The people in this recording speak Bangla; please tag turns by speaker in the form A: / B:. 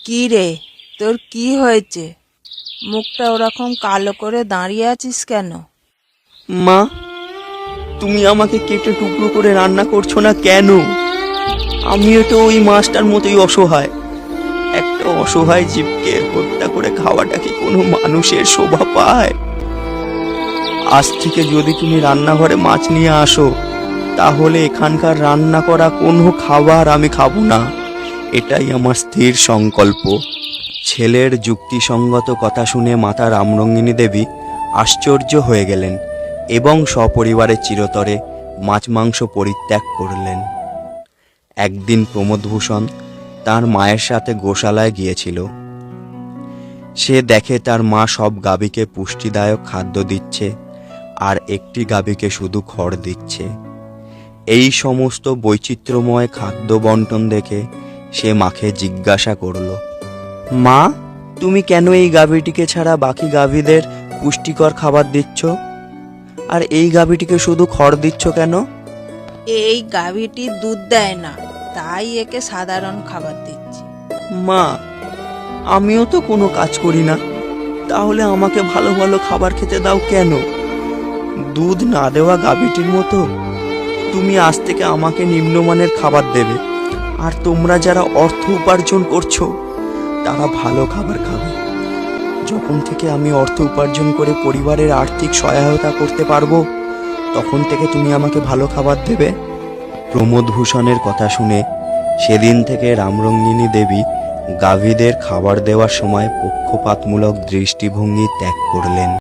A: কি রে, তোর কি হয়েছে? মুখটা ওরকম কালো করে দাঁড়িয়ে আছিস কেন?
B: মা, তুমি আমাকে কেটে টুকরো করে রান্না করছো না কেন? আমিও তো ওই মাছটার মতোই অসহায়। একটা অসহায় জীবকে হত্যা করে খাওয়াটা কি কোনো মানুষের শোভা পায়? আজ থেকে যদি তুমি রান্নাঘরে মাছ নিয়ে আসো, তাহলে এখানকার রান্না করা কোনো খাবার আমি খাবো না। এটাই আমার স্থির সংকল্প। ছেলের যুক্তিসঙ্গত কথা শুনে মাতা রামরঙ্গিনী দেবী আশ্চর্য হয়ে গেলেন এবং সপরিবারে চিরতরে মাছ মাংস পরিত্যাগ করলেন। একদিন প্রমোদভূষণ তার মায়ের সাথে গোশালায় গিয়েছিল। সে দেখে তার মা সব গাভীকে পুষ্টিদায়ক খাদ্য দিচ্ছে আর একটি গাভীকে শুধু খড় দিচ্ছে। এই সমস্ত বৈচিত্র্যময় খাদ্য বন্টন দেখে সে মাকে জিজ্ঞাসা করল, মা, তুমি কেন এই গাভীটিকে ছাড়া বাকি গাভীদের পুষ্টিকর খাবার দিচ্ছ, আর এই গাভীটিকে শুধু খড় দিচ্ছ কেন?
A: এই গাভীটি দুধ দেয় না, তাই একে সাধারণ খাবার দিচ্ছি।
B: মা, আমিও তো কোনো কাজ করি না, তাহলে আমাকে ভালো ভালো খাবার খেতে দাও কেন? দুধ না দেওয়া গাভীটির মতো তুমি আজ থেকে আমাকে নিম্নমানের খাবার দেবে, আর তোমরা যারা অর্থ উপার্জন করছো তারা ভালো খাবার খাবে। যখন থেকে আমি অর্থ উপার্জন করে পরিবারের আর্থিক সহায়তা করতে পারবো, তখন থেকে তুমি আমাকে ভালো খাবার দেবে। প্রমোদভূষণের কথা শুনে সেদিন থেকে রামরঙ্গিনী দেবী গাভীদের খাবার দেওয়ার সময় পক্ষপাতমূলক দৃষ্টিভঙ্গি ত্যাগ করলেন।